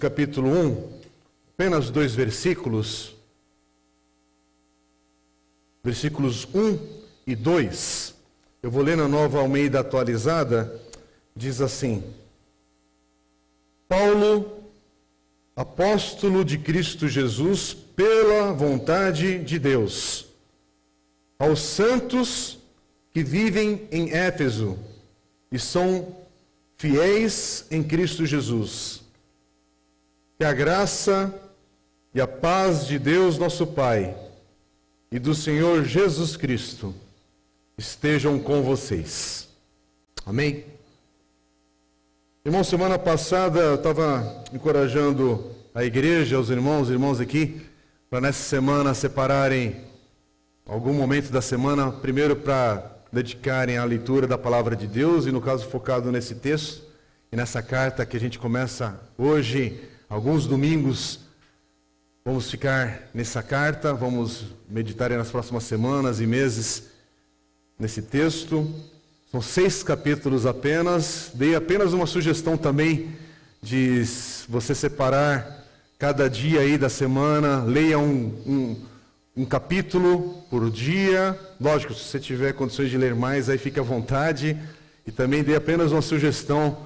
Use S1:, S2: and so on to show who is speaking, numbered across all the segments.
S1: capítulo 1, apenas 2 versículos, versículos 1 e 2. Eu vou ler na Nova Almeida Atualizada, diz assim: Paulo, apóstolo de Cristo Jesus, pela vontade de Deus, aos santos que vivem em Éfeso e são fiéis em Cristo Jesus, que a graça e a paz de Deus nosso Pai e do Senhor Jesus Cristo estejam com vocês. Amém? Irmão, semana passada eu estava encorajando a igreja, os irmãos aqui, para nessa semana separarem algum momento da semana, primeiro para dedicarem à leitura da palavra de Deus, e no caso focado nesse texto e nessa carta que a gente começa hoje, alguns domingos, vamos ficar nessa carta, vamos meditar nas próximas semanas e meses nesse texto. São 6 capítulos apenas. Dei apenas uma sugestão também de você separar cada dia aí da semana, leia um capítulo por dia. Lógico, se você tiver condições de ler mais, aí fique à vontade. E também dei apenas uma sugestão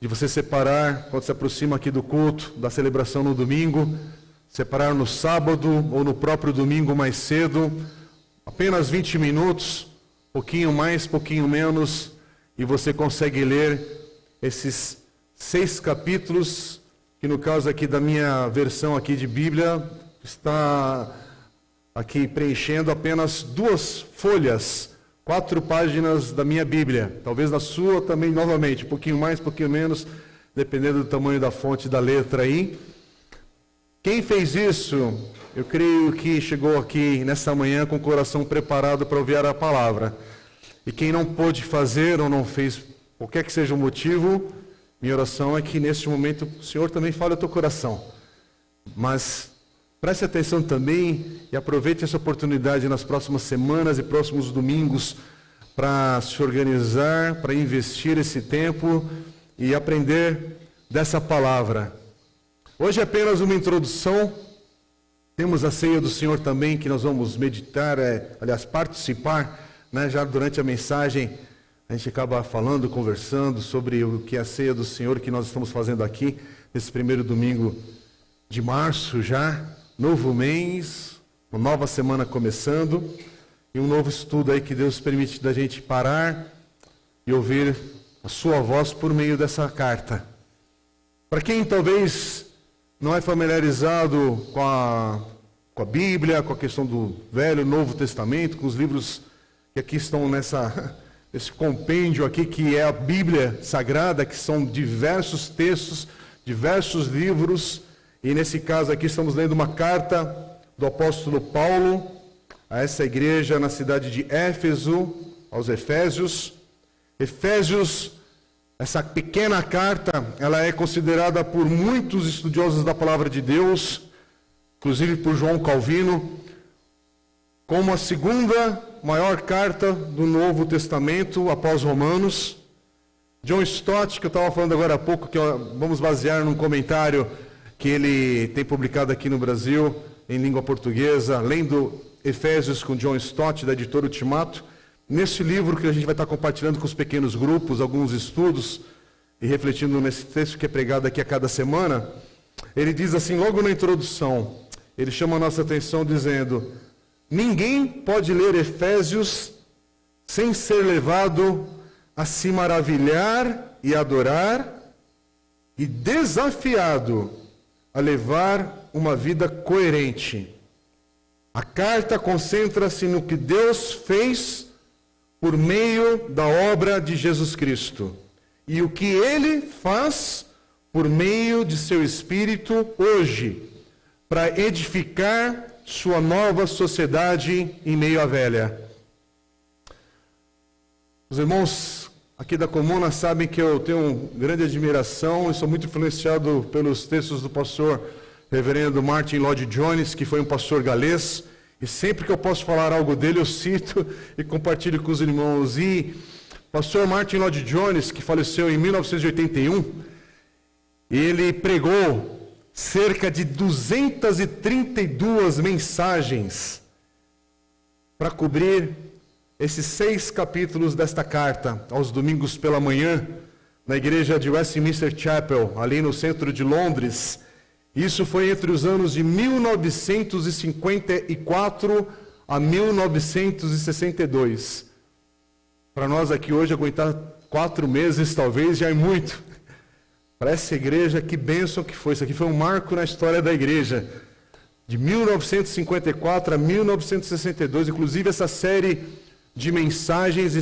S1: de você separar, quando se aproxima aqui do culto, da celebração no domingo, separar no sábado ou no próprio domingo mais cedo, apenas 20 minutos, pouquinho mais, pouquinho menos, e você consegue ler esses 6 capítulos, que no caso aqui da minha versão aqui de Bíblia, está aqui preenchendo apenas 2 folhas, 4 páginas da minha Bíblia. Talvez na sua também, novamente, um pouquinho mais, um pouquinho menos, dependendo do tamanho da fonte da letra aí. Quem fez isso, eu creio que chegou aqui nessa manhã com o coração preparado para ouvir a palavra. E quem não pôde fazer ou não fez, qualquer que seja o motivo, minha oração é que neste momento o Senhor também fale ao teu coração. Mas preste atenção também e aproveite essa oportunidade nas próximas semanas e próximos domingos para se organizar, para investir esse tempo e aprender dessa palavra. Hoje é apenas uma introdução. Temos a ceia do Senhor também, que nós vamos meditar, participar, né? Já durante a mensagem, a gente acaba falando, conversando sobre o que é a ceia do Senhor, que nós estamos fazendo aqui, nesse primeiro domingo de março já, novo mês, uma nova semana começando, e um novo estudo aí que Deus permite da gente parar e ouvir a sua voz por meio dessa carta. Para quem talvez não é familiarizado com a Bíblia, com a questão do Velho e Novo Testamento, com os livros que aqui estão nesse compêndio aqui, que é a Bíblia Sagrada, que são diversos textos, diversos livros, e nesse caso aqui estamos lendo uma carta do apóstolo Paulo a essa igreja na cidade de Éfeso, aos Efésios. Efésios, essa pequena carta, ela é considerada por muitos estudiosos da palavra de Deus, inclusive por João Calvino, como a segunda maior carta do Novo Testamento, após Romanos. John Stott, que eu estava falando agora há pouco, que vamos basear num comentário que ele tem publicado aqui no Brasil, em língua portuguesa, lendo Efésios com John Stott, da editora Ultimato. Nesse livro que a gente vai estar compartilhando com os pequenos grupos, alguns estudos, e refletindo nesse texto que é pregado aqui a cada semana, ele diz assim, logo na introdução, ele chama a nossa atenção dizendo: ninguém pode ler Efésios sem ser levado a se maravilhar e adorar, e desafiado a levar uma vida coerente. A carta concentra-se no que Deus fez por meio da obra de Jesus Cristo e o que Ele faz por meio de seu Espírito hoje, para edificar sua nova sociedade em meio à velha. Os irmãos aqui da Comuna sabem que eu tenho grande admiração e sou muito influenciado pelos textos do pastor reverendo Martin Lloyd-Jones, que foi um pastor galês, e sempre que eu posso falar algo dele, eu cito e compartilho com os irmãos. E pastor Martin Lloyd-Jones, que faleceu em 1981, ele pregou cerca de 232 mensagens para cobrir esses 6 capítulos desta carta, aos domingos pela manhã, na igreja de Westminster Chapel, ali no centro de Londres. Isso foi entre os anos de 1954 a 1962. Para nós aqui hoje, aguentar 4 meses talvez já é muito. Para essa igreja, que bênção que foi. Isso aqui foi um marco na história da igreja. De 1954 a 1962. Inclusive, essa série de mensagens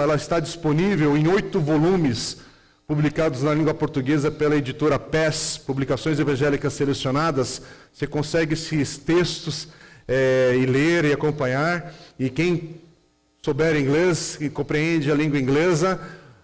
S1: ela está disponível em 8 volumes, publicados na língua portuguesa pela editora PES, Publicações Evangélicas Selecionadas. Você consegue esses textos e ler e acompanhar. E quem souber inglês e compreende a língua inglesa,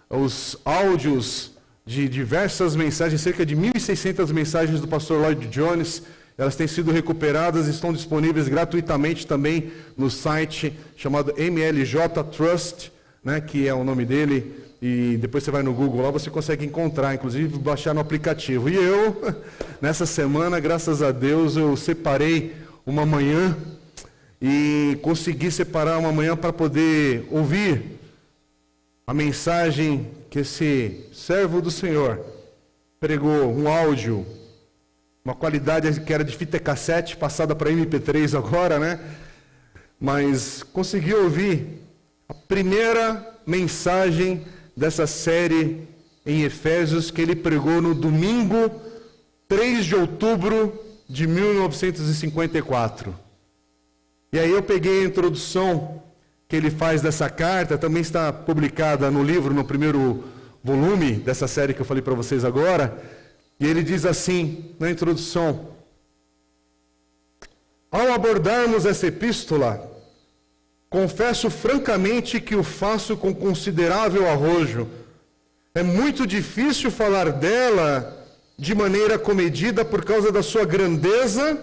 S1: os áudios de diversas mensagens, cerca de 1.600 mensagens do pastor Lloyd Jones, elas têm sido recuperadas e estão disponíveis gratuitamente também no site chamado MLJ Trust, né, que é o nome dele, e depois você vai no Google, lá você consegue encontrar, inclusive baixar no aplicativo. E eu, nessa semana, graças a Deus, eu separei uma manhã e consegui separar uma manhã para poder ouvir a mensagem que esse servo do Senhor pregou, um áudio, uma qualidade que era de fita cassete, passada para MP3 agora, né? Mas consegui ouvir a primeira mensagem dessa série em Efésios, que ele pregou no domingo 3 de outubro de 1954. E aí eu peguei a introdução que ele faz dessa carta, também está publicada no livro, no primeiro volume dessa série que eu falei para vocês agora, e ele diz assim, na introdução: ao abordarmos essa epístola, confesso francamente que o faço com considerável arrojo. É muito difícil falar dela de maneira comedida por causa da sua grandeza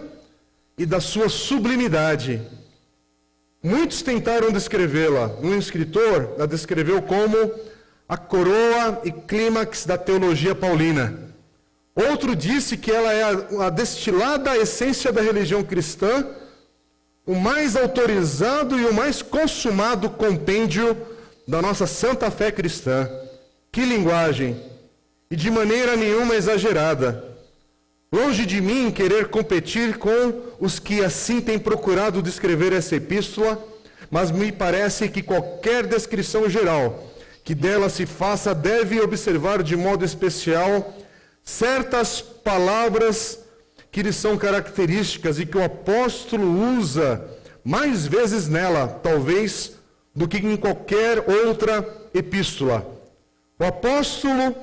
S1: e da sua sublimidade. Muitos tentaram descrevê-la. Um escritor a descreveu como a coroa e clímax da teologia paulina. Outro disse que ela é a destilada essência da religião cristã, o mais autorizado e o mais consumado compêndio da nossa santa fé cristã. Que linguagem! E de maneira nenhuma exagerada. Longe de mim querer competir com os que assim têm procurado descrever essa epístola, mas me parece que qualquer descrição geral que dela se faça deve observar de modo especial certas palavras que lhe são características e que o apóstolo usa mais vezes nela, talvez, do que em qualquer outra epístola. O apóstolo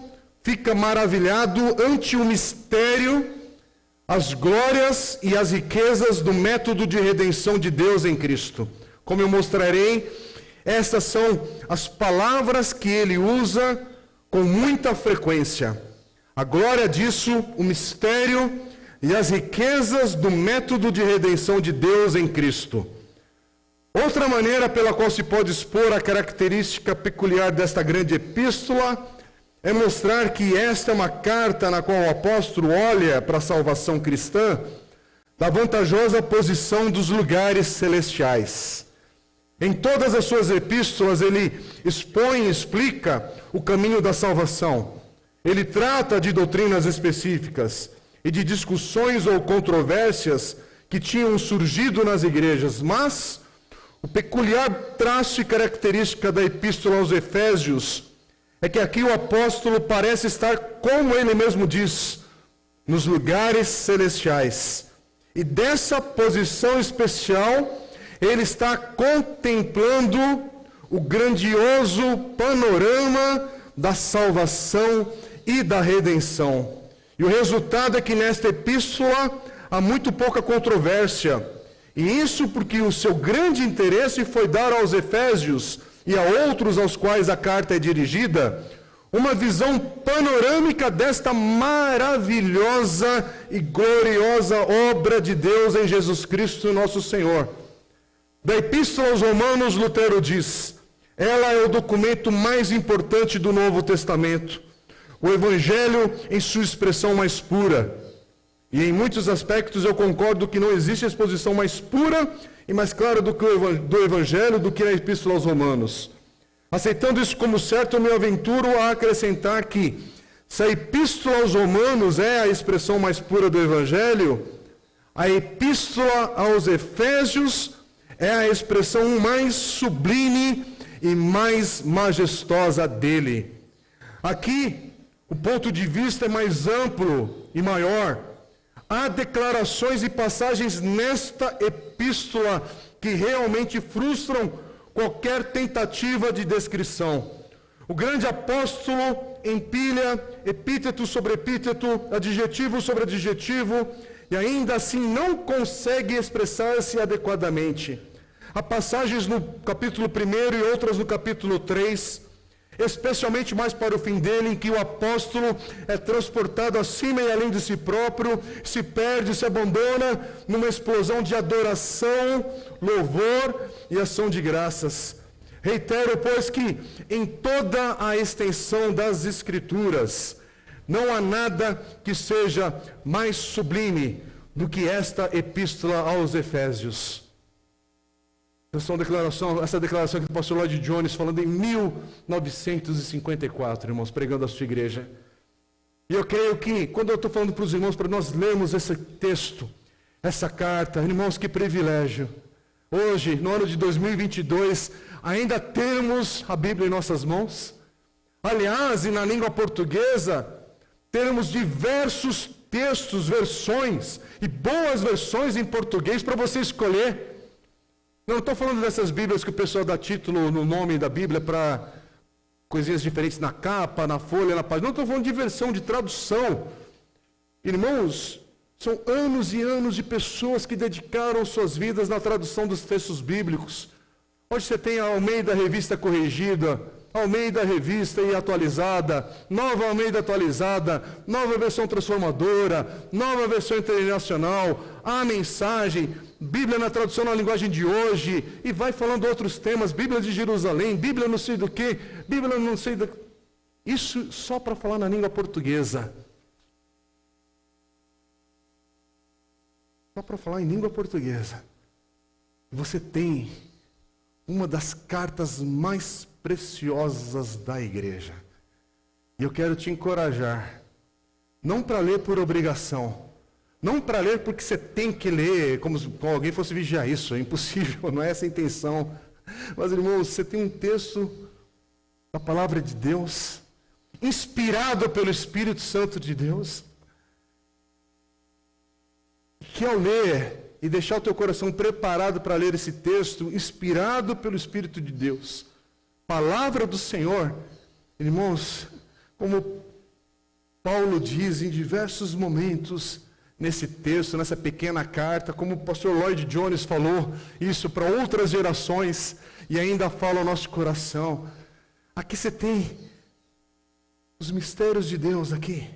S1: fica maravilhado ante o mistério, as glórias e as riquezas do método de redenção de Deus em Cristo. Como eu mostrarei, essas são as palavras que ele usa com muita frequência. A glória disso, o mistério e as riquezas do método de redenção de Deus em Cristo. Outra maneira pela qual se pode expor a característica peculiar desta grande epístola é mostrar que esta é uma carta na qual o apóstolo olha para a salvação cristã da vantajosa posição dos lugares celestiais. Em todas as suas epístolas ele expõe e explica o caminho da salvação. Ele trata de doutrinas específicas e de discussões ou controvérsias que tinham surgido nas igrejas, mas o peculiar traço e característica da epístola aos Efésios é que aqui o apóstolo parece estar, como ele mesmo diz, nos lugares celestiais. E dessa posição especial, ele está contemplando o grandioso panorama da salvação e da redenção. E o resultado é que nesta epístola há muito pouca controvérsia. E isso porque o seu grande interesse foi dar aos Efésios e a outros aos quais a carta é dirigida, uma visão panorâmica desta maravilhosa e gloriosa obra de Deus em Jesus Cristo, nosso Senhor. Da Epístola aos Romanos, Lutero diz: ela é o documento mais importante do Novo Testamento, o Evangelho em sua expressão mais pura. E em muitos aspectos eu concordo que não existe exposição mais pura e mais clara do Evangelho do que a Epístola aos Romanos. Aceitando isso como certo, eu me aventuro a acrescentar que, se a Epístola aos Romanos é a expressão mais pura do Evangelho, a Epístola aos Efésios é a expressão mais sublime e mais majestosa dele. Aqui, o ponto de vista é mais amplo e maior. Há declarações e passagens nesta epístola que realmente frustram qualquer tentativa de descrição. O grande apóstolo empilha epíteto sobre epíteto, adjetivo sobre adjetivo, e ainda assim não consegue expressar-se adequadamente. Há passagens no capítulo 1 e outras no capítulo 3, especialmente mais para o fim dele, em que o apóstolo é transportado acima e além de si próprio, se perde, se abandona numa explosão de adoração, louvor e ação de graças. Reitero, pois, que em toda a extensão das Escrituras, não há nada que seja mais sublime do que esta epístola aos Efésios. Essa declaração aqui do pastor Lloyd Jones, falando em 1954, irmãos, pregando a sua igreja. E eu creio que, quando eu estou falando para os irmãos, para nós lermos esse texto, essa carta, irmãos, que privilégio. Hoje, no ano de 2022, ainda temos a Bíblia em nossas mãos. Aliás, e na língua portuguesa, temos diversos textos, versões, e boas versões em português para você escolher. Não estou falando dessas Bíblias que o pessoal dá título no nome da Bíblia para coisinhas diferentes na capa, na folha, na página. Não estou falando de versão, de tradução. Irmãos, são anos e anos de pessoas que dedicaram suas vidas na tradução dos textos bíblicos. Hoje você tem a Almeida Revista Corrigida, Almeida Revista e Atualizada, Nova Almeida Atualizada, Nova Versão Transformadora, Nova Versão Internacional, a Mensagem, Bíblia na tradução na linguagem de hoje, e vai falando outros temas, Bíblia de Jerusalém, Bíblia não sei do que, Bíblia não sei do... Isso só para falar na língua portuguesa. Só para falar em língua portuguesa. Você tem uma das cartas mais preciosas da igreja. E eu quero te encorajar, não para ler por obrigação, não para ler porque você tem que ler, como se alguém fosse vigiar isso, é impossível, não é essa a intenção. Mas, irmãos, você tem um texto da palavra de Deus, inspirado pelo Espírito Santo de Deus, que ao ler e deixar o teu coração preparado para ler esse texto, inspirado pelo Espírito de Deus, palavra do Senhor, irmãos, como Paulo diz em diversos momentos nesse texto, nessa pequena carta, como o pastor Lloyd Jones falou isso para outras gerações e ainda fala ao nosso coração. Aqui você tem os mistérios de Deus aqui.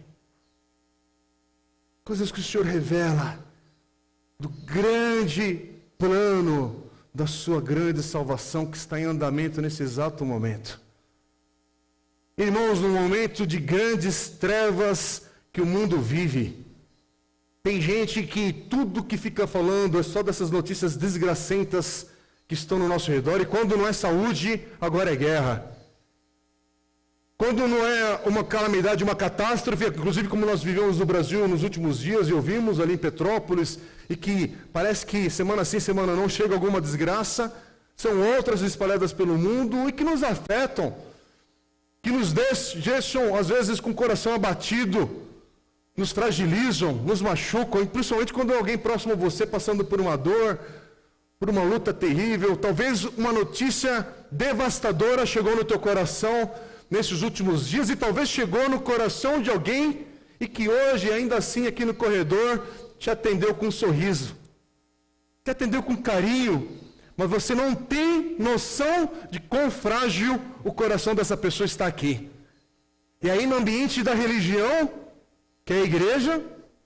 S1: Coisas que o Senhor revela do grande plano da sua grande salvação que está em andamento nesse exato momento. Irmãos, no momento de grandes trevas que o mundo vive, tem gente que tudo que fica falando é só dessas notícias desgracentas que estão no nosso redor, e quando não é saúde, agora é guerra. Quando não é uma calamidade, uma catástrofe, inclusive como nós vivemos no Brasil nos últimos dias, e ouvimos ali em Petrópolis, e que parece que semana sim, semana não, chega alguma desgraça, são outras espalhadas pelo mundo e que nos afetam, que nos deixam, às vezes, com o coração abatido, nos fragilizam, nos machucam, e principalmente quando é alguém próximo a você passando por uma dor, por uma luta terrível. Talvez uma notícia devastadora chegou no teu coração nesses últimos dias, e talvez chegou no coração de alguém e que hoje, ainda assim, aqui no corredor, te atendeu com um sorriso, te atendeu com carinho, mas você não tem noção de quão frágil o coração dessa pessoa está aqui. E aí, no ambiente da religião, que é a igreja,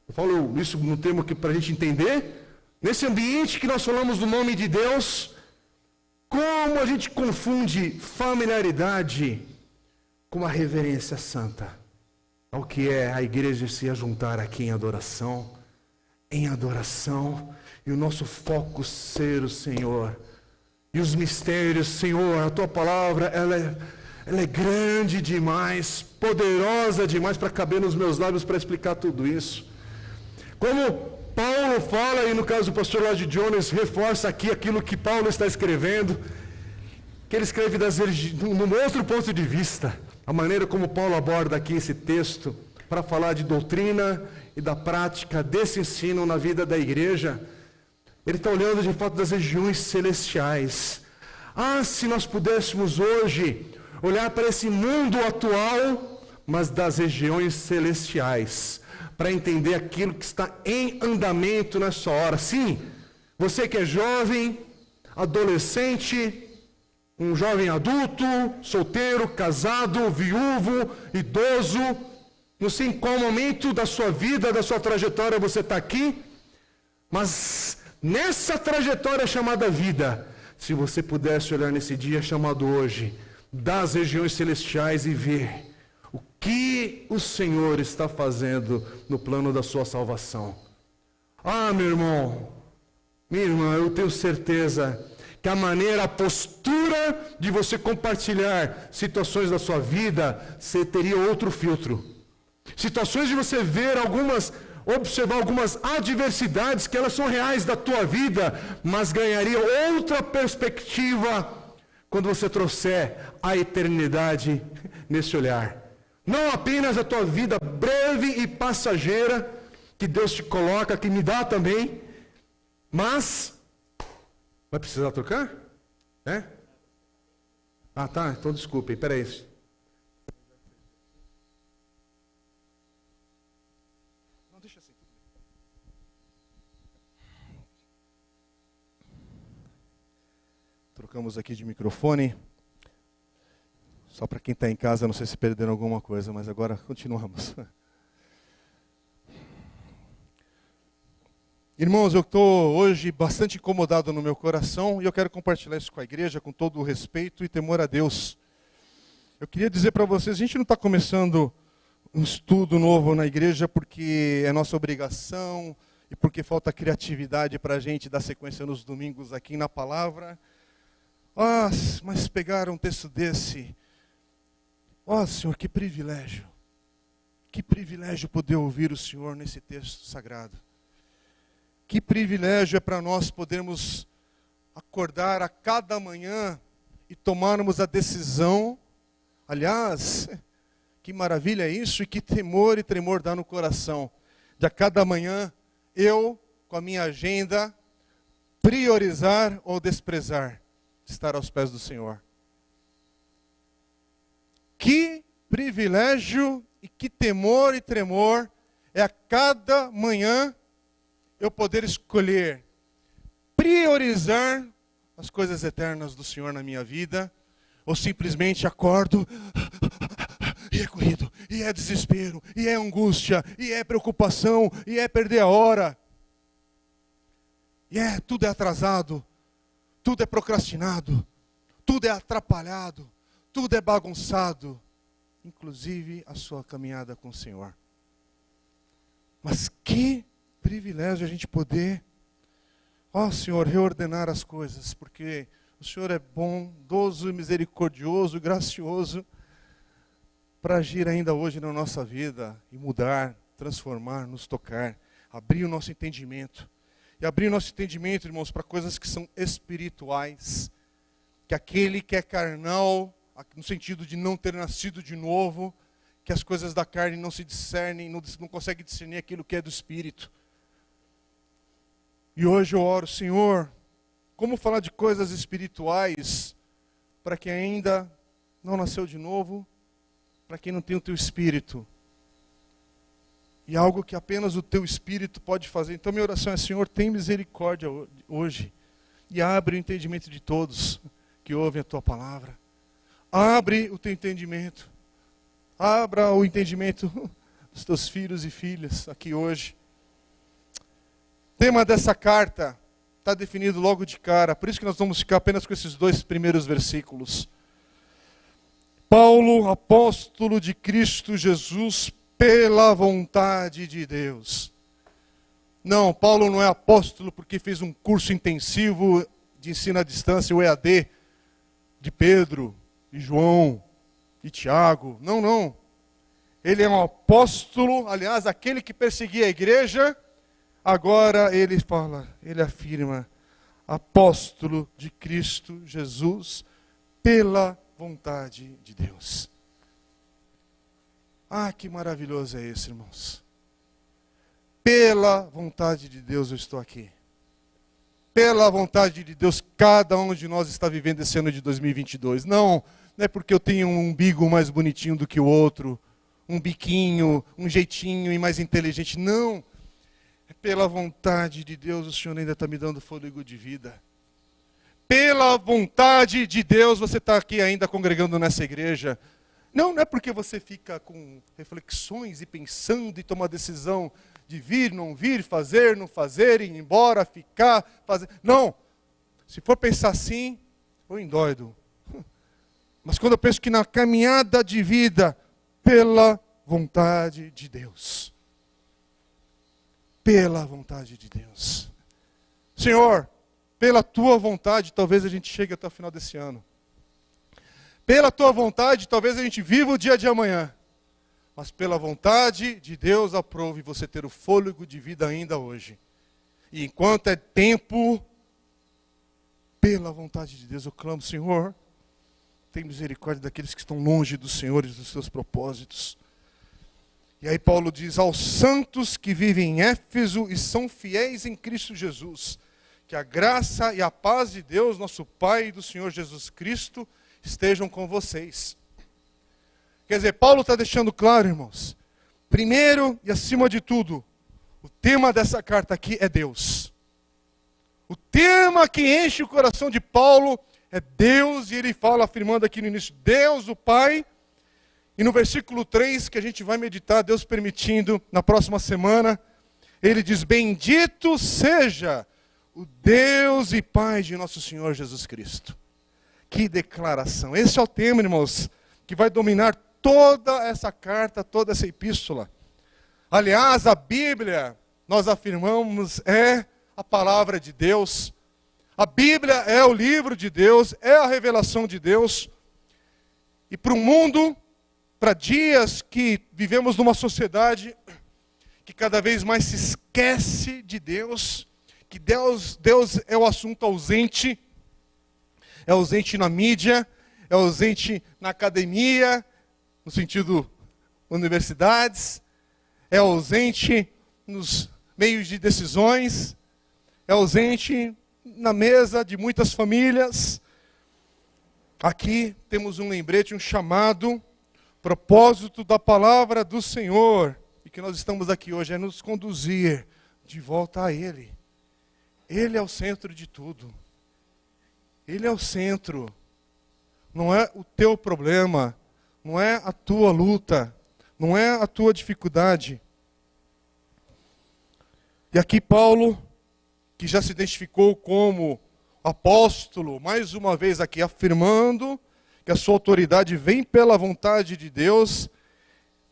S1: eu falo isso no termo para a gente entender, nesse ambiente que nós falamos do nome de Deus, como a gente confunde familiaridade com a reverência santa ao que é a igreja se ajuntar aqui em adoração, em adoração e o nosso foco ser o Senhor. E os mistérios, Senhor, a Tua palavra, ela é grande demais, poderosa demais para caber nos meus lábios para explicar tudo isso. Como Paulo fala, e no caso do pastor Lloyd Jones reforça aqui aquilo que Paulo está escrevendo, que ele escreve num outro ponto de vista, a maneira como Paulo aborda aqui esse texto, para falar de doutrina e da prática desse ensino na vida da igreja. Ele está olhando de fato das regiões celestiais. Se nós pudéssemos hoje olhar para esse mundo atual, mas das regiões celestiais, para entender aquilo que está em andamento nessa hora. Sim, você que é jovem, adolescente, um jovem adulto, solteiro, casado, viúvo, idoso, não sei em qual momento da sua vida, da sua trajetória você está aqui, mas nessa trajetória chamada vida, se você pudesse olhar nesse dia chamado hoje, das regiões celestiais e ver o que o Senhor está fazendo no plano da sua salvação. Meu irmão, minha irmã, eu tenho certeza que a postura de você compartilhar situações da sua vida, você teria outro filtro. Situações de você ver observar algumas adversidades que elas são reais da tua vida, mas ganharia outra perspectiva quando você trouxer a eternidade nesse olhar. Não apenas a tua vida breve e passageira, que Deus te coloca, que me dá também, mas... Vai precisar trocar? Tá, então desculpem, peraí. Não, deixa assim. Trocamos aqui de microfone. Só para quem está em casa, não sei se perderam alguma coisa, mas agora continuamos. Irmãos, eu estou hoje bastante incomodado no meu coração e eu quero compartilhar isso com a igreja, com todo o respeito e temor a Deus. Eu queria dizer para vocês, a gente não está começando um estudo novo na igreja porque é nossa obrigação e porque falta criatividade para a gente dar sequência nos domingos aqui na palavra. Mas pegar um texto desse, Senhor, que privilégio poder ouvir o Senhor nesse texto sagrado. Que privilégio é para nós podermos acordar a cada manhã e tomarmos a decisão. Aliás, que maravilha é isso e que temor e tremor dá no coração. De a cada manhã, eu, com a minha agenda, priorizar ou desprezar estar aos pés do Senhor. Que privilégio e que temor e tremor é a cada manhã eu poder escolher priorizar as coisas eternas do Senhor na minha vida, ou simplesmente acordo e é corrido, e é desespero, e é angústia, e é preocupação, e é perder a hora, e tudo é atrasado, tudo é procrastinado, tudo é atrapalhado, tudo é bagunçado, inclusive a sua caminhada com o Senhor. Mas que privilégio a gente poder, Senhor, reordenar as coisas, porque o Senhor é bondoso, misericordioso, gracioso, para agir ainda hoje na nossa vida e mudar, transformar, nos tocar, abrir o nosso entendimento. E abrir o nosso entendimento, irmãos, para coisas que são espirituais, que aquele que é carnal, no sentido de não ter nascido de novo, que as coisas da carne não se discernem, não consegue discernir aquilo que é do Espírito. E hoje eu oro, Senhor, como falar de coisas espirituais para quem ainda não nasceu de novo, para quem não tem o Teu Espírito. E algo que apenas o Teu Espírito pode fazer. Então minha oração é, Senhor, tem misericórdia hoje. E abre o entendimento de todos que ouvem a Tua palavra. Abre o Teu entendimento. Abra o entendimento dos Teus filhos e filhas aqui hoje. O tema dessa carta está definido logo de cara. Por isso que nós vamos ficar apenas com esses 2 primeiros versículos. Paulo, apóstolo de Cristo Jesus, pela vontade de Deus.
S2: Não, Paulo não é apóstolo porque fez um curso intensivo de ensino à distância, o EAD, de Pedro, de João, de Tiago. Não, não. Ele é um apóstolo, aliás, aquele que perseguia a igreja, agora ele fala, ele afirma, apóstolo de Cristo Jesus, pela vontade de Deus. Ah, que maravilhoso é esse, irmãos. Pela vontade de Deus eu estou aqui. Pela vontade de Deus, cada um de nós está vivendo esse ano de 2022. Não é porque eu tenho um umbigo mais bonitinho do que o outro, um biquinho, um jeitinho e mais inteligente. Não. É pela vontade de Deus, o Senhor ainda está me dando fôlego de vida. Pela vontade de Deus, você está aqui ainda congregando nessa igreja. Não é porque você fica com reflexões e pensando e toma decisão de vir, não vir, fazer, não fazer, ir embora, ficar, fazer. Não. Se for pensar assim, eu endóido. Mas quando eu penso que na caminhada de vida, pela vontade de Deus. Pela vontade de Deus. Senhor, pela tua vontade, talvez a gente chegue até o final desse ano. Pela tua vontade, talvez a gente viva o dia de amanhã. Mas pela vontade de Deus, aprove você ter o fôlego de vida ainda hoje. E enquanto é tempo, pela vontade de Deus, eu clamo, Senhor, tem misericórdia daqueles que estão longe do Senhor e dos seus propósitos. E aí Paulo diz, aos santos que vivem em Éfeso e são fiéis em Cristo Jesus, que a graça e a paz de Deus, nosso Pai e do Senhor Jesus Cristo, estejam com vocês. Quer dizer, Paulo está deixando claro, irmãos, primeiro e acima de tudo, o tema dessa carta aqui é Deus. O tema que enche o coração de Paulo é Deus, e ele fala, afirmando aqui no início, Deus, o Pai, e no versículo 3, que a gente vai meditar, Deus permitindo, na próxima semana, ele diz, bendito seja o Deus e Pai de nosso Senhor Jesus Cristo. Que declaração! Esse é o tema, irmãos, que vai dominar toda essa carta, toda essa epístola. Aliás, a Bíblia, nós afirmamos, é a palavra de Deus. A Bíblia é o livro de Deus, é a revelação de Deus. E para o mundo, para dias que vivemos numa sociedade que cada vez mais se esquece de Deus, que Deus é o assunto ausente, é ausente na mídia, é ausente na academia, no sentido universidades, é ausente nos meios de decisões, é ausente na mesa de muitas famílias. Aqui temos um lembrete, um chamado, propósito da palavra do Senhor, e que nós estamos aqui hoje é nos conduzir de volta a Ele. Ele é o centro de tudo. Ele é o centro. Não é o teu problema, não é a tua luta, não é a tua dificuldade. E aqui Paulo, que já se identificou como apóstolo, mais uma vez aqui afirmando que a sua autoridade vem pela vontade de Deus.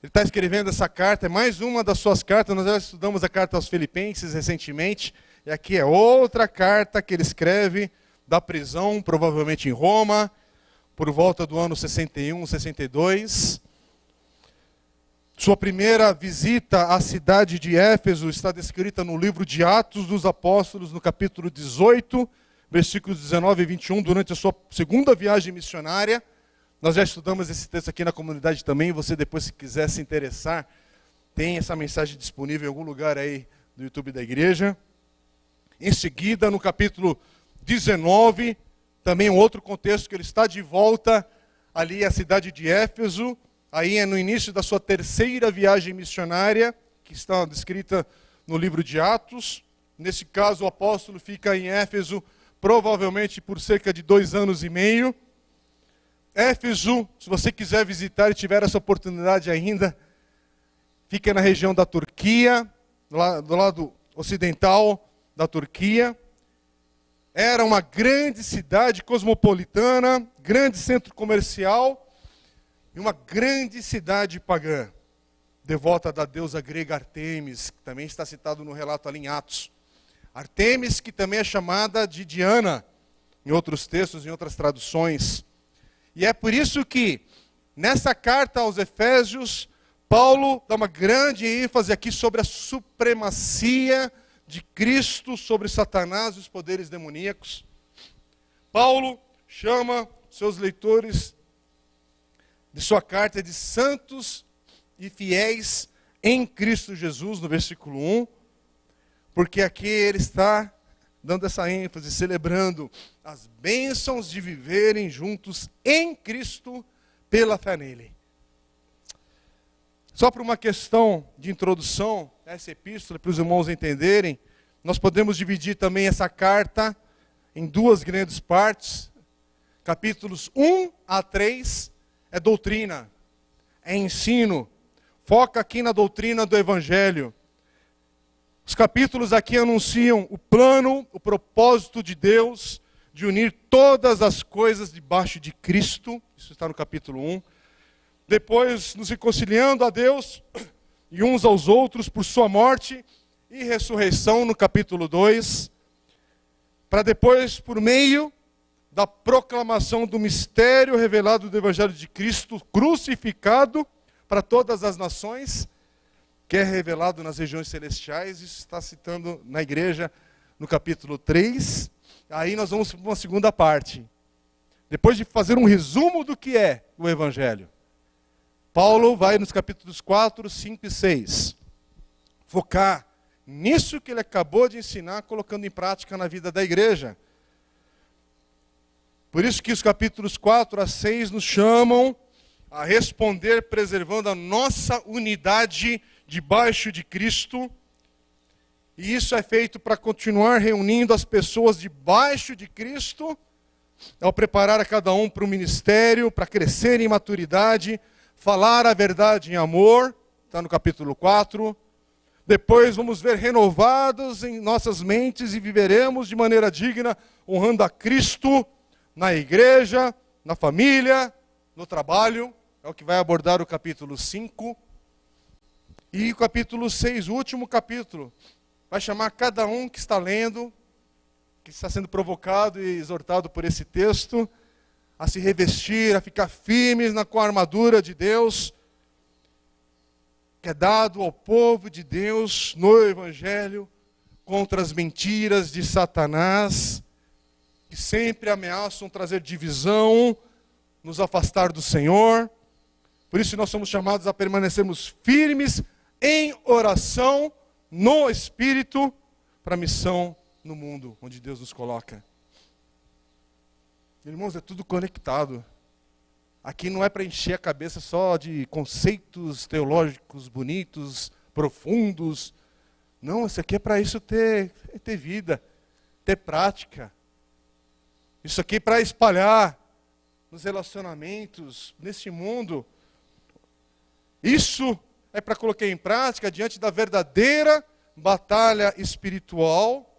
S2: Ele está escrevendo essa carta, é mais uma das suas cartas, nós já estudamos a carta aos Filipenses recentemente, e aqui é outra carta que ele escreve da prisão, provavelmente em Roma, por volta do ano 61, 62. Sua primeira visita à cidade de Éfeso está descrita no livro de Atos dos Apóstolos, no capítulo 18, versículos 19 e 21, durante a sua segunda viagem missionária. Nós já estudamos esse texto aqui na comunidade também, você depois, se quiser se interessar, tem essa mensagem disponível em algum lugar aí do YouTube da igreja. Em seguida, no capítulo 19, também um outro contexto, que ele está de volta ali à cidade de Éfeso, aí é no início da sua terceira viagem missionária, que está descrita no livro de Atos. Nesse caso, o apóstolo fica em Éfeso, provavelmente por cerca de 2 anos e meio. Éfeso, se você quiser visitar e tiver essa oportunidade ainda, fica na região da Turquia, do lado ocidental da Turquia. Era uma grande cidade cosmopolitana, grande centro comercial e uma grande cidade pagã. devota da deusa grega Artemis, que também está citado no relato ali em Atos. Artemis, que também é chamada de Diana, em outros textos, em outras traduções. E é por isso que, nessa carta aos Efésios, Paulo dá uma grande ênfase aqui sobre a supremacia de Cristo sobre Satanás e os poderes demoníacos. Paulo chama seus leitores de sua carta de santos e fiéis em Cristo Jesus, no versículo 1, porque aqui ele está dando essa ênfase, celebrando as bênçãos de viverem juntos em Cristo pela fé nele. Só por uma questão de introdução a essa epístola, para os irmãos entenderem, nós podemos dividir também essa carta em duas grandes partes. Capítulos 1 a 3 é doutrina, é ensino, foca aqui na doutrina do Evangelho. Os capítulos aqui anunciam o plano, o propósito de Deus de unir todas as coisas debaixo de Cristo. Isso está no capítulo 1. Depois, nos reconciliando a Deus e uns aos outros por sua morte e ressurreição, no capítulo 2. Para depois, por meio da proclamação do mistério revelado do Evangelho de Cristo crucificado para todas as nações, que é revelado nas regiões celestiais. Isso está citando na igreja no capítulo 3. Aí nós vamos para uma segunda parte. Depois de fazer um resumo do que é o Evangelho, Paulo vai nos capítulos 4, 5 e 6 focar nisso que ele acabou de ensinar, colocando em prática na vida da igreja. Por isso que os capítulos 4 a 6 nos chamam a responder preservando a nossa unidade debaixo de Cristo. E isso é feito para continuar reunindo as pessoas debaixo de Cristo, ao preparar a cada um para o ministério, para crescer em maturidade, falar a verdade em amor, está no capítulo 4. Depois vamos ver renovados em nossas mentes e viveremos de maneira digna, honrando a Cristo na igreja, na família, no trabalho. É o que vai abordar o capítulo 5. E o capítulo 6, o último capítulo, vai chamar cada um que está lendo, que está sendo provocado e exortado por esse texto, a se revestir, a ficar firmes com a armadura de Deus, que é dado ao povo de Deus no Evangelho, contra as mentiras de Satanás, que sempre ameaçam trazer divisão, nos afastar do Senhor. Por isso nós somos chamados a permanecermos firmes em oração, no Espírito, para a missão no mundo, onde Deus nos coloca. Irmãos, é tudo conectado. Aqui não é para encher a cabeça só de conceitos teológicos bonitos, profundos. Não, isso aqui é para isso ter vida, ter prática. Isso aqui é para espalhar nos relacionamentos, nesse mundo. Isso é para colocar em prática diante da verdadeira batalha espiritual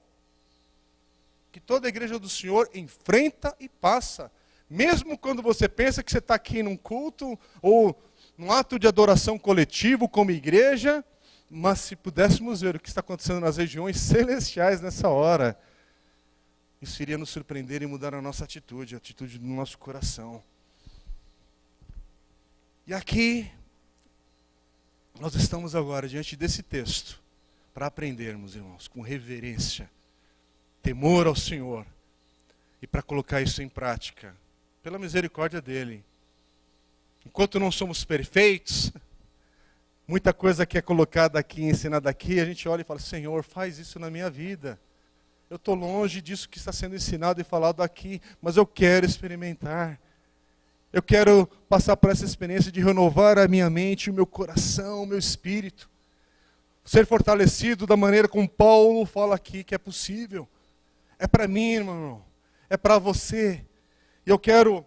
S2: que toda a igreja do Senhor enfrenta e passa. Mesmo quando você pensa que você está aqui num culto ou num ato de adoração coletivo como igreja, mas se pudéssemos ver o que está acontecendo nas regiões celestiais nessa hora, isso iria nos surpreender e mudar a nossa atitude, a atitude do nosso coração. E aqui, nós estamos agora diante desse texto para aprendermos, irmãos, com reverência, temor ao Senhor, e para colocar isso em prática, pela misericórdia dEle. Enquanto não somos perfeitos, muita coisa que é colocada aqui, ensinada aqui, a gente olha e fala, Senhor, faz isso na minha vida. Eu estou longe disso que está sendo ensinado e falado aqui, mas eu quero experimentar. Eu quero passar por essa experiência de renovar a minha mente, o meu coração, o meu espírito. Ser fortalecido da maneira como Paulo fala aqui que é possível. É para mim, irmão. É para você. E eu quero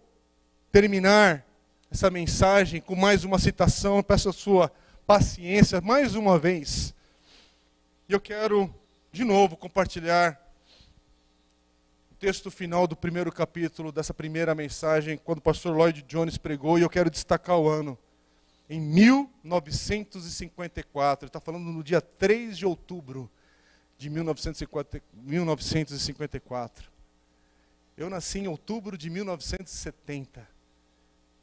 S2: terminar essa mensagem com mais uma citação. Eu peço a sua paciência mais uma vez. E eu quero, de novo, compartilhar o texto final do primeiro capítulo dessa primeira mensagem, quando o pastor Lloyd Jones pregou, e eu quero destacar o ano. em 1954. Ele está falando no dia 3 de outubro de 1954. Eu nasci em outubro de 1970.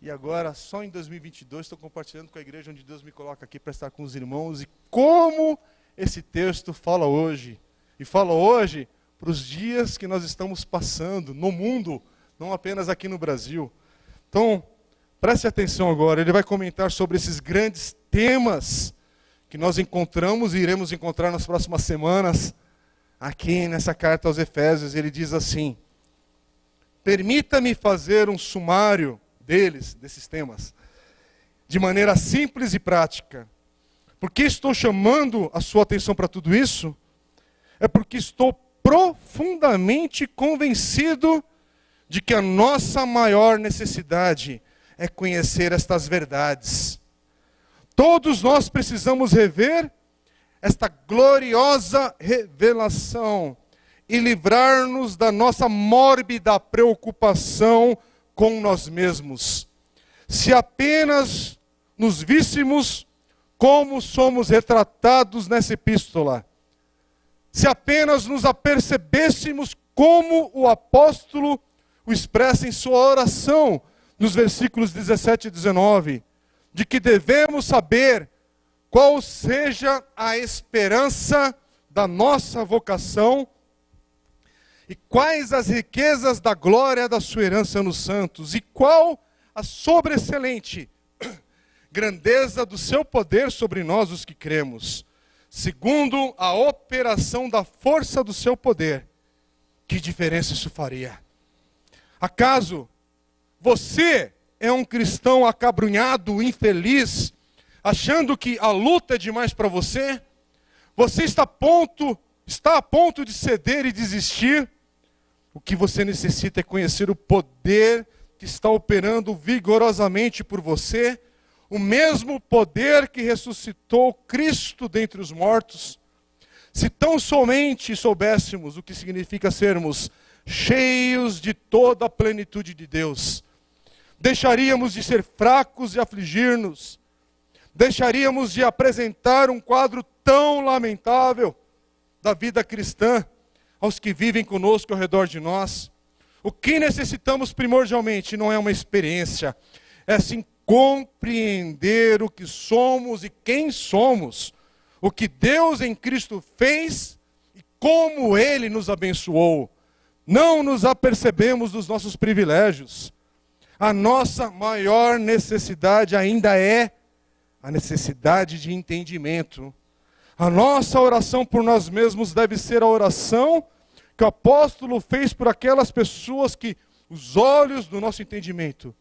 S2: E agora, só em 2022, estou compartilhando com a igreja onde Deus me coloca aqui para estar com os irmãos. E como esse texto fala hoje. E fala hoje para os dias que nós estamos passando no mundo, não apenas aqui no Brasil. Então, preste atenção agora. Ele vai comentar sobre esses grandes temas que nós encontramos e iremos encontrar nas próximas semanas. Aqui nessa carta aos Efésios, ele diz assim: permita-me fazer um sumário desses temas, de maneira simples e prática. Por que estou chamando a sua atenção para tudo isso? É porque estou profundamente convencido de que a nossa maior necessidade é conhecer estas verdades. Todos nós precisamos rever esta gloriosa revelação e livrar-nos da nossa mórbida preocupação com nós mesmos. Se apenas nos víssemos como somos retratados nessa epístola, se apenas nos apercebêssemos como o apóstolo o expressa em sua oração, nos versículos 17 e 19, de que devemos saber qual seja a esperança da nossa vocação e quais as riquezas da glória da sua herança nos santos, e qual a sobreexcelente grandeza do seu poder sobre nós os que cremos, segundo a operação da força do seu poder. Que diferença isso faria? Acaso você é um cristão acabrunhado, infeliz, achando que a luta é demais para você? Você está a ponto de ceder e desistir? O que você necessita é conhecer o poder que está operando vigorosamente por você, o mesmo poder que ressuscitou Cristo dentre os mortos. Se tão somente soubéssemos o que significa sermos cheios de toda a plenitude de Deus, deixaríamos de ser fracos e afligir-nos, deixaríamos de apresentar um quadro tão lamentável da vida cristã aos que vivem conosco ao redor de nós. O que necessitamos primordialmente não é uma experiência, é sim compreender o que somos e quem somos, o que Deus em Cristo fez e como Ele nos abençoou. Não nos apercebemos dos nossos privilégios. A nossa maior necessidade ainda é a necessidade de entendimento. A nossa oração por nós mesmos deve ser a oração que o apóstolo fez por aquelas pessoas que os olhos do nosso entendimento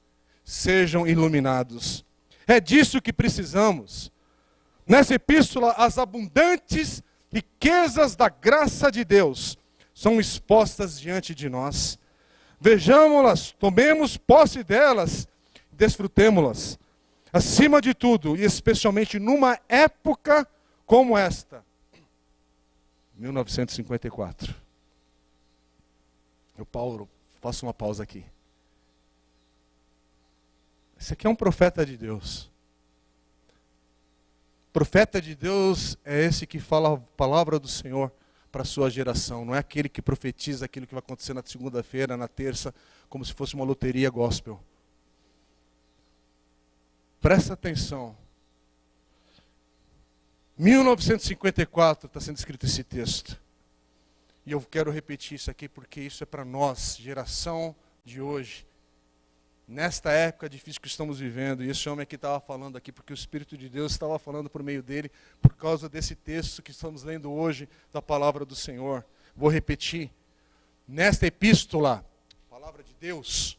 S2: sejam iluminados. É disso que precisamos. Nessa epístola, as abundantes riquezas da graça de Deus são expostas diante de nós. Vejamo-las, tomemos posse delas, desfrutemo-las. Acima de tudo, e especialmente numa época como esta, 1954. Paulo, faço uma pausa aqui. Esse aqui é um profeta de Deus. Profeta de Deus é esse que fala a palavra do Senhor para a sua geração. Não é aquele que profetiza aquilo que vai acontecer na segunda-feira, na terça, como se fosse uma loteria gospel. Presta atenção. 1954 está sendo escrito esse texto. E eu quero repetir isso aqui porque isso é para nós, geração de hoje. Nesta época difícil que estamos vivendo, e esse homem aqui estava falando aqui, porque o Espírito de Deus estava falando por meio dele, por causa desse texto que estamos lendo hoje, da palavra do Senhor. Vou repetir. Nesta epístola, palavra de Deus,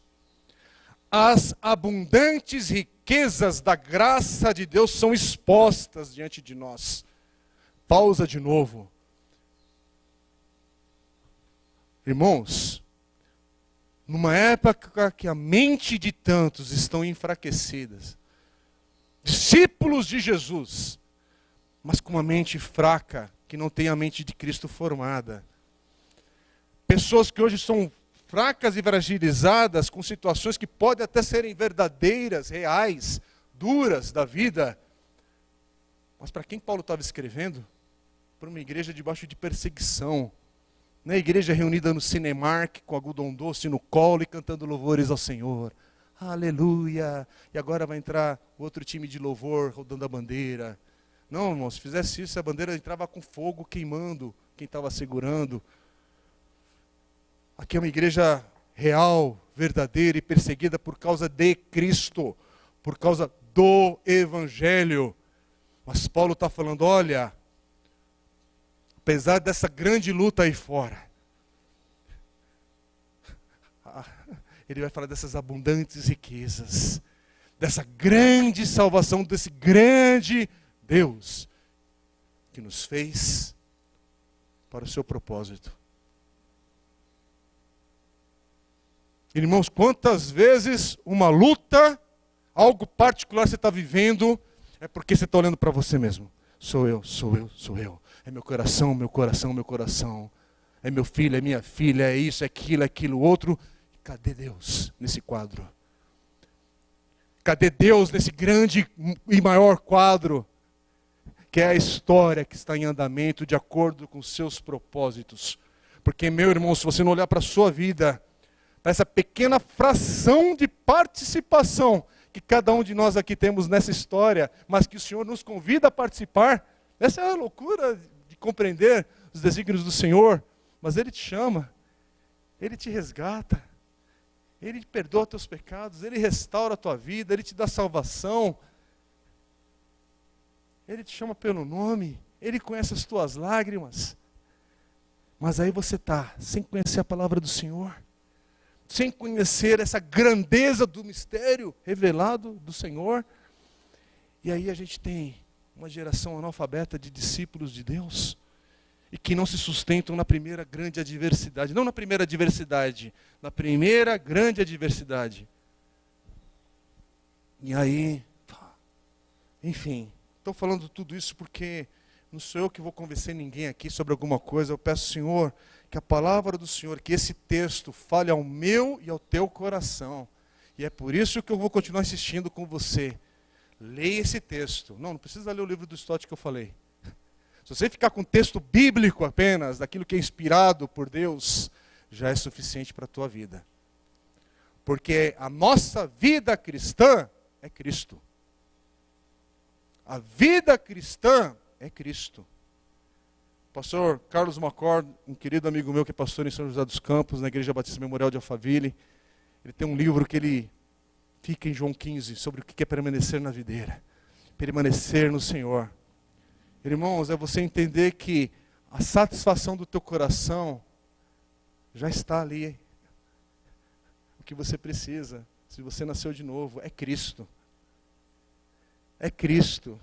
S2: as abundantes riquezas da graça de Deus são expostas diante de nós. Pausa de novo. Irmãos, numa época que a mente de tantos estão enfraquecidas, discípulos de Jesus, mas com uma mente fraca, que não tem a mente de Cristo formada. Pessoas que hoje são fracas e fragilizadas, com situações que podem até serem verdadeiras, reais, duras da vida. Mas para quem Paulo estava escrevendo? Para uma igreja debaixo de perseguição. Não é a igreja reunida no Cinemark, com algodão doce no colo e cantando louvores ao Senhor. Aleluia! E agora vai entrar outro time de louvor rodando a bandeira. Não, irmão, se fizesse isso, a bandeira entrava com fogo queimando quem estava segurando. Aqui é uma igreja real, verdadeira e perseguida por causa de Cristo, por causa do Evangelho. Mas Paulo está falando, olha, apesar dessa grande luta aí fora, ele vai falar dessas abundantes riquezas, dessa grande salvação, desse grande Deus que nos fez para o seu propósito. Irmãos, quantas vezes uma luta, algo particular você está vivendo, é porque você está olhando para você mesmo. Sou eu, sou eu, sou eu. É meu coração, meu coração, meu coração. É meu filho, é minha filha, é isso, é aquilo, outro. Cadê Deus nesse quadro? Cadê Deus nesse grande e maior quadro? Que é a história que está em andamento de acordo com os seus propósitos. Porque, meu irmão, se você não olhar para a sua vida, para essa pequena fração de participação que cada um de nós aqui temos nessa história, mas que o Senhor nos convida a participar, essa é a loucura de compreender os desígnios do Senhor. Mas Ele te chama, Ele te resgata, Ele perdoa teus pecados, Ele restaura a tua vida, Ele te dá salvação. Ele te chama pelo nome, Ele conhece as tuas lágrimas. Mas aí você está sem conhecer a palavra do Senhor, sem conhecer essa grandeza do mistério revelado do Senhor. E aí a gente tem uma geração analfabeta de discípulos de Deus, e que não se sustentam na primeira grande adversidade. Não na primeira adversidade, na primeira grande adversidade. E aí, enfim, estou falando tudo isso porque não sou eu que vou convencer ninguém aqui sobre alguma coisa. Eu peço, Senhor, que a palavra do Senhor, que esse texto fale ao meu e ao teu coração. E é por isso que eu vou continuar insistindo com você. Leia esse texto. Não precisa ler o livro do Stott que eu falei. Se você ficar com texto bíblico apenas, daquilo que é inspirado por Deus, já é suficiente para a tua vida. Porque a nossa vida cristã é Cristo. A vida cristã é Cristo. O pastor Carlos Macor, um querido amigo meu que é pastor em São José dos Campos, na Igreja Batista Memorial de Alphaville, ele tem um livro que ele fica em João 15, sobre o que é permanecer na videira. Permanecer no Senhor. Irmãos, é você entender que a satisfação do teu coração já está ali. O que você precisa, se você nasceu de novo, é Cristo. É Cristo.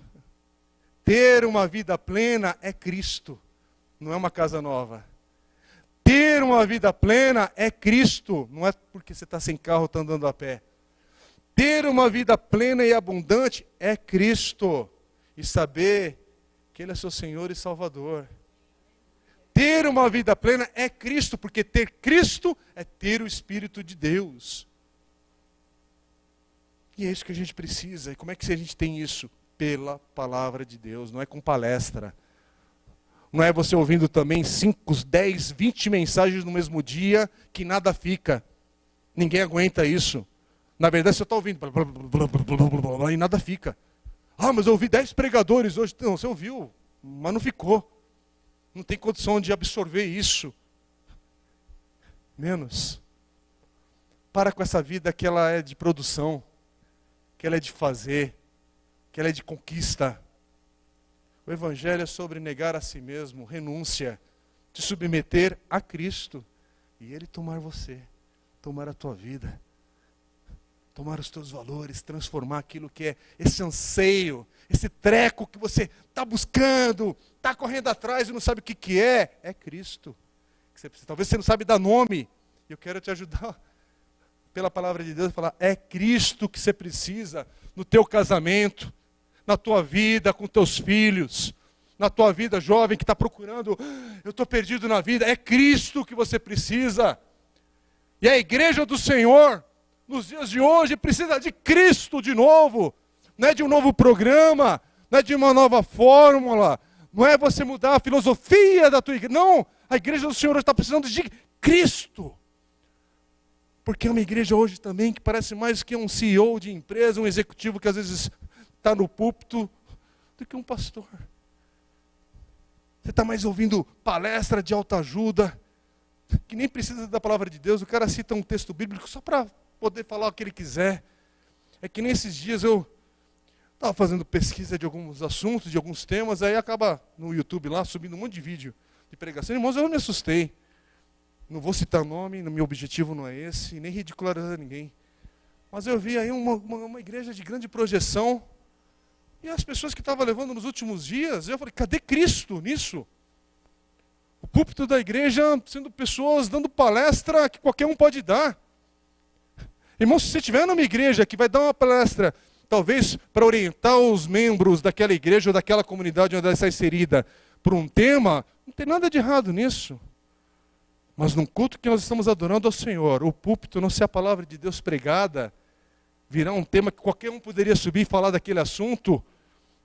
S2: Ter uma vida plena é Cristo, não é uma casa nova. Ter uma vida plena é Cristo, não é porque você está sem carro, está andando a pé. Ter uma vida plena e abundante é Cristo. E saber que Ele é seu Senhor e Salvador. Ter uma vida plena é Cristo, porque ter Cristo é ter o Espírito de Deus. E é isso que a gente precisa. E como é que a gente tem isso? Pela palavra de Deus, não é com palestra. Não é você ouvindo também 5, 10, 20 mensagens no mesmo dia, que nada fica. Ninguém aguenta isso. Na verdade, você está ouvindo e nada fica. Ah, mas eu ouvi 10 pregadores hoje. Não, você ouviu, mas não ficou. Não tem condição de absorver isso. Menos. Para com essa vida que ela é de produção, que ela é de fazer, que ela é de conquista. O Evangelho é sobre negar a si mesmo, renúncia, te submeter a Cristo. E Ele tomar você, tomar a tua vida. Tomar os teus valores, transformar aquilo que é esse anseio, esse treco que você está buscando, está correndo atrás e não sabe o que é Cristo. Talvez você não sabe dar nome, e eu quero te ajudar pela palavra de Deus a falar, é Cristo que você precisa no teu casamento, na tua vida com teus filhos, na tua vida jovem que está procurando, eu estou perdido na vida, é Cristo que você precisa. E a igreja do Senhor, nos dias de hoje, precisa de Cristo de novo. não é de um novo programa, não é de uma nova fórmula, não é você mudar a filosofia da tua igreja. Não, a igreja do Senhor está precisando de Cristo. Porque é uma igreja hoje também que parece mais que um CEO de empresa, um executivo que às vezes está no púlpito, do que um pastor. Você está mais ouvindo palestra de autoajuda, que nem precisa da palavra de Deus. O cara cita um texto bíblico só para poder falar o que ele quiser. É que nesses dias eu estava fazendo pesquisa de alguns assuntos, de alguns temas, aí acaba no YouTube lá, subindo um monte de vídeo de pregação. Irmãos, eu me assustei. Não vou citar nome, meu objetivo não é esse, nem ridicularizar ninguém. Mas eu vi aí uma igreja de grande projeção, e as pessoas que estavam levando nos últimos dias, eu falei, cadê Cristo nisso? O púlpito da igreja sendo pessoas dando palestra que qualquer um pode dar. Irmão, se você estiver numa igreja que vai dar uma palestra, talvez para orientar os membros daquela igreja ou daquela comunidade onde ela está inserida, por um tema, não tem nada de errado nisso. Mas num culto que nós estamos adorando ao Senhor, o púlpito, não ser a palavra de Deus pregada, virar um tema que qualquer um poderia subir e falar daquele assunto,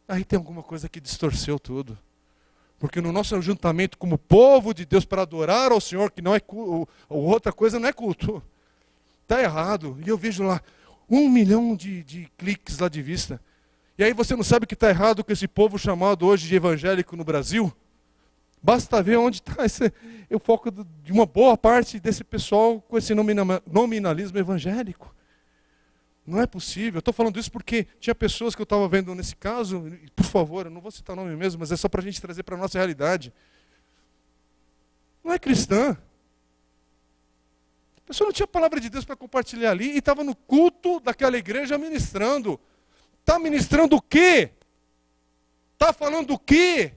S2: aí tem alguma coisa que distorceu tudo. Porque no nosso ajuntamento como povo de Deus para adorar ao Senhor, que não é culto, ou outra coisa não é culto, está errado. E eu vejo lá 1 milhão de cliques lá de vista. E aí você não sabe o que está errado com esse povo chamado hoje de evangélico no Brasil? Basta ver onde está o foco de uma boa parte desse pessoal com esse nominalismo evangélico. Não é possível. Eu estou falando isso porque tinha pessoas que eu estava vendo nesse caso, por favor, eu não vou citar nome mesmo, mas é só para a gente trazer para a nossa realidade. Não é cristã. A pessoa não tinha a palavra de Deus para compartilhar ali e estava no culto daquela igreja ministrando. Está ministrando o quê? Está falando o quê?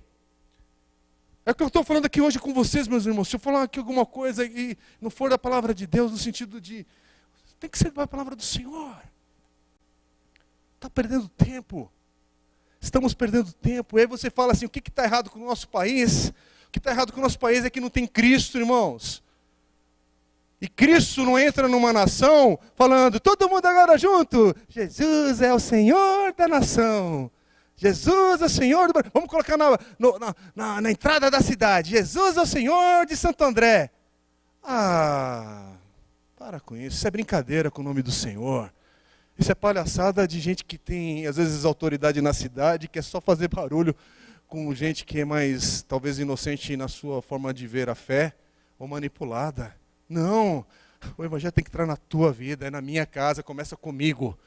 S2: É o que eu estou falando aqui hoje com vocês, meus irmãos. Se eu falar aqui alguma coisa e não for da palavra de Deus, no sentido de... tem que ser da palavra do Senhor. Está perdendo tempo. Estamos perdendo tempo. E aí você fala assim, o que está errado com o nosso país? O que está errado com o nosso país é que não tem Cristo, irmãos. E Cristo não entra numa nação falando, todo mundo agora junto. Jesus é o Senhor da nação. Jesus é o Senhor do... Vamos colocar na entrada da cidade. Jesus é o Senhor de Santo André. Para com isso. Isso é brincadeira com o nome do Senhor. Isso é palhaçada de gente que tem, às vezes, autoridade na cidade, que é só fazer barulho com gente que é mais, talvez, inocente na sua forma de ver a fé, ou manipulada. Não. O evangelho tem que entrar na tua vida, é na minha casa, começa comigo.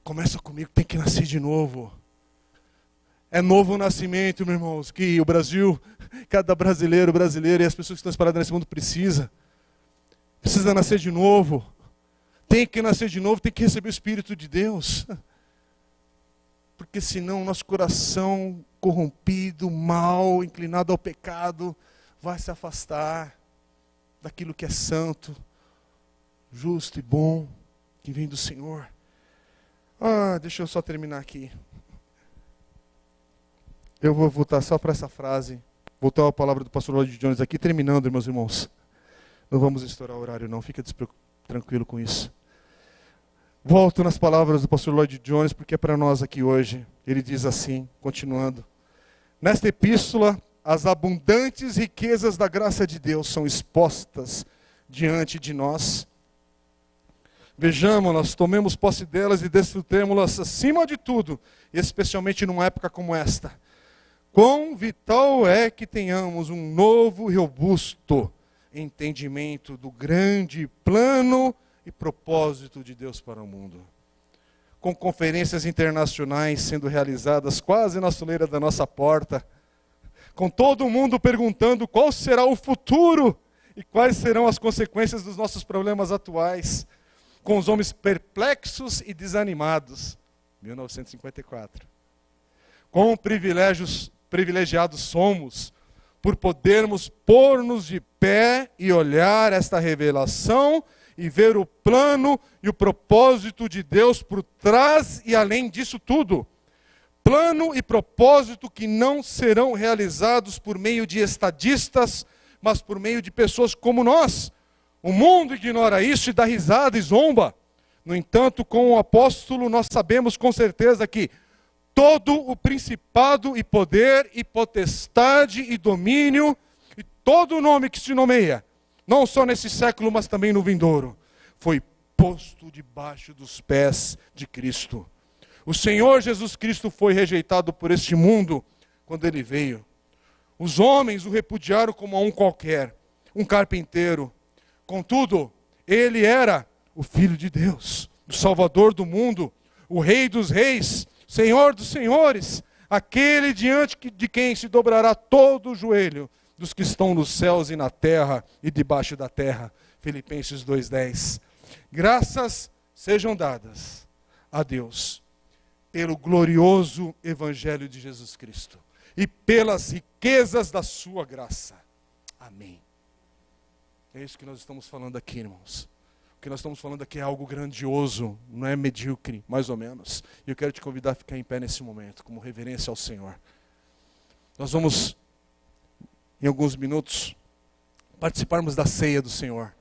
S2: Começa comigo, tem que nascer de novo. É novo nascimento, meus irmãos, que o Brasil, cada brasileiro e as pessoas que estão espalhadas nesse mundo precisa nascer de novo. Tem que nascer de novo, tem que receber o Espírito de Deus. Porque senão o nosso coração corrompido, mal, inclinado ao pecado, vai se afastar daquilo que é santo, justo e bom, que vem do Senhor. Deixa eu só terminar aqui. Eu vou voltar só para essa frase, voltar à palavra do pastor Lloyd Jones aqui, terminando, meus irmãos. Não vamos estourar o horário não, fica tranquilo com isso. Volto nas palavras do pastor Lloyd Jones, porque é para nós aqui hoje. Ele diz assim, continuando. Nesta epístola, as abundantes riquezas da graça de Deus são expostas diante de nós. Vejamos-las, tomemos posse delas e desfrutemos-las acima de tudo, especialmente numa época como esta. Quão vital é que tenhamos um novo e robusto entendimento do grande plano e propósito de Deus para o mundo. Com conferências internacionais sendo realizadas quase na soleira da nossa porta, com todo mundo perguntando qual será o futuro e quais serão as consequências dos nossos problemas atuais, com os homens perplexos e desanimados. 1954. Quão privilegiados somos por podermos pôr-nos de pé e olhar esta revelação e ver o plano e o propósito de Deus por trás e além disso tudo. Plano e propósito que não serão realizados por meio de estadistas, mas por meio de pessoas como nós. O mundo ignora isso e dá risada e zomba. No entanto, com o apóstolo, nós sabemos com certeza que todo o principado e poder e potestade e domínio e todo o nome que se nomeia, não só nesse século, mas também no vindouro, foi posto debaixo dos pés de Cristo. O Senhor Jesus Cristo foi rejeitado por este mundo quando ele veio. Os homens o repudiaram como a um qualquer, um carpinteiro. Contudo, ele era o Filho de Deus, o Salvador do mundo, o Rei dos reis, Senhor dos senhores, aquele diante de quem se dobrará todo o joelho dos que estão nos céus e na terra e debaixo da terra. Filipenses 2:10. Graças sejam dadas a Deus pelo glorioso Evangelho de Jesus Cristo e pelas riquezas da sua graça. Amém. É isso que nós estamos falando aqui, irmãos. O que nós estamos falando aqui é algo grandioso, não é medíocre, mais ou menos. E eu quero te convidar a ficar em pé nesse momento, como reverência ao Senhor. Nós vamos, em alguns minutos, participarmos da ceia do Senhor.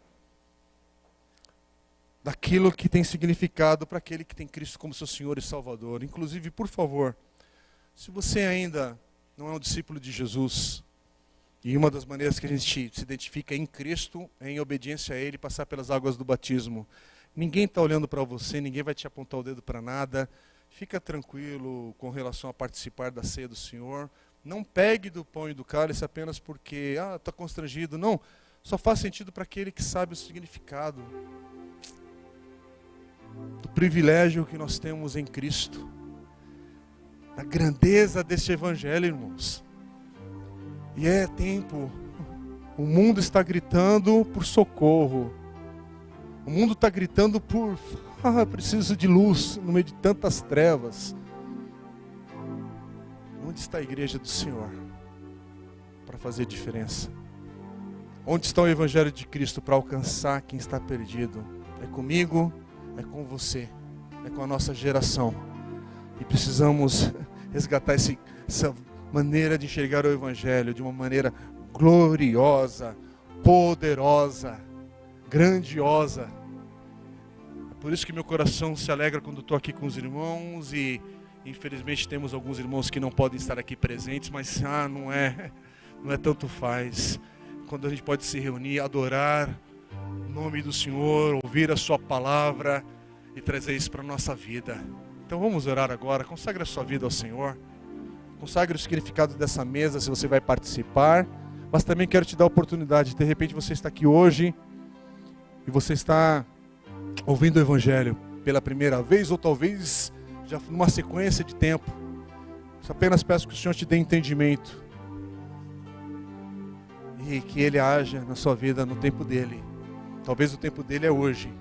S2: Daquilo que tem significado para aquele que tem Cristo como seu Senhor e Salvador. Inclusive, por favor, se você ainda não é um discípulo de Jesus, e uma das maneiras que a gente se identifica em Cristo é em obediência a Ele, passar pelas águas do batismo. Ninguém está olhando para você, ninguém vai te apontar o dedo para nada. Fica tranquilo com relação a participar da ceia do Senhor. Não pegue do pão e do cálice apenas porque está constrangido. Não, só faz sentido para aquele que sabe o significado do privilégio que nós temos em Cristo, da grandeza deste Evangelho, irmãos. E é tempo, o mundo está gritando por socorro, o mundo está gritando por, preciso de luz no meio de tantas trevas. Onde está a igreja do Senhor para fazer diferença? Onde está o Evangelho de Cristo para alcançar quem está perdido? É comigo, é com você, é com a nossa geração. E precisamos resgatar essa maneira de enxergar o Evangelho de uma maneira gloriosa, poderosa, grandiosa. É por isso que meu coração se alegra quando estou aqui com os irmãos e infelizmente temos alguns irmãos que não podem estar aqui presentes, mas não é tanto faz. Quando a gente pode se reunir, adorar o nome do Senhor, ouvir a sua palavra e trazer isso para a nossa vida. Então vamos orar agora. Consagre a sua vida ao Senhor. Consagre o significado dessa mesa se você vai participar. Mas também quero te dar a oportunidade. De repente você está aqui hoje e você está ouvindo o Evangelho pela primeira vez ou talvez já numa sequência de tempo. Eu apenas peço que o Senhor te dê entendimento e que Ele haja na sua vida no tempo dEle. Talvez o tempo dEle é hoje.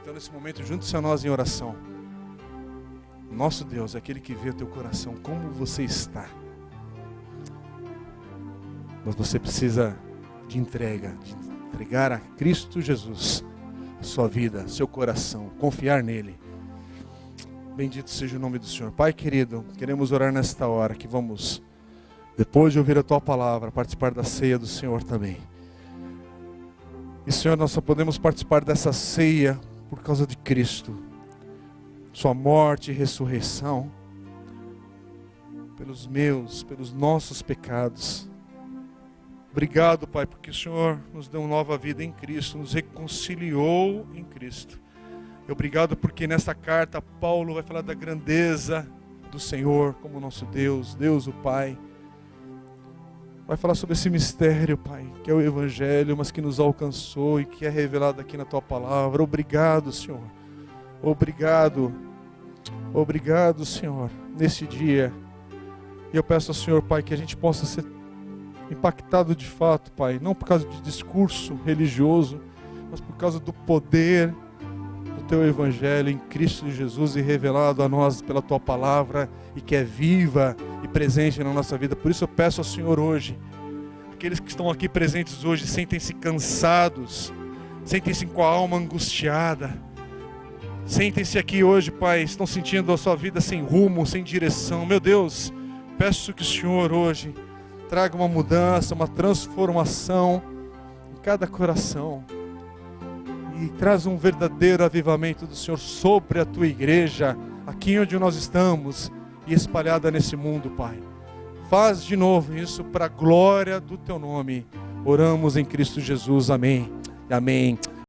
S2: Então nesse momento junte-se a nós em oração. Nosso Deus é aquele que vê o teu coração, como você está. Mas você precisa de entregar a Cristo Jesus a sua vida, seu coração, confiar nele. Bendito seja o nome do Senhor. Pai querido, queremos orar nesta hora, que vamos, depois de ouvir a tua palavra, participar da ceia do Senhor também. E Senhor, nós só podemos participar dessa ceia por causa de Cristo, sua morte e ressurreição, pelos nossos pecados. Obrigado, Pai, porque o Senhor nos deu nova vida em Cristo, nos reconciliou em Cristo. E obrigado porque nessa carta Paulo vai falar da grandeza do Senhor como nosso Deus, Deus o Pai. Vai falar sobre esse mistério, Pai, que é o Evangelho, mas que nos alcançou e que é revelado aqui na Tua Palavra. Obrigado, Senhor. Obrigado, Senhor, nesse dia. E eu peço ao Senhor, Pai, que a gente possa ser impactado de fato, Pai, não por causa de discurso religioso, mas por causa do poder do Teu Evangelho em Cristo Jesus e revelado a nós pela Tua Palavra e que é viva e presente na nossa vida. Por isso eu peço ao Senhor hoje, aqueles que estão aqui presentes hoje sentem-se cansados, sentem-se com a alma angustiada, sentem-se aqui hoje, Pai, estão sentindo a sua vida sem rumo, sem direção. Meu Deus, peço que o Senhor hoje traga uma mudança, uma transformação em cada coração. e traz um verdadeiro avivamento do Senhor sobre a tua igreja, aqui onde nós estamos e espalhada nesse mundo, Pai. Faz de novo isso para a glória do teu nome. Oramos em Cristo Jesus. Amém. Amém.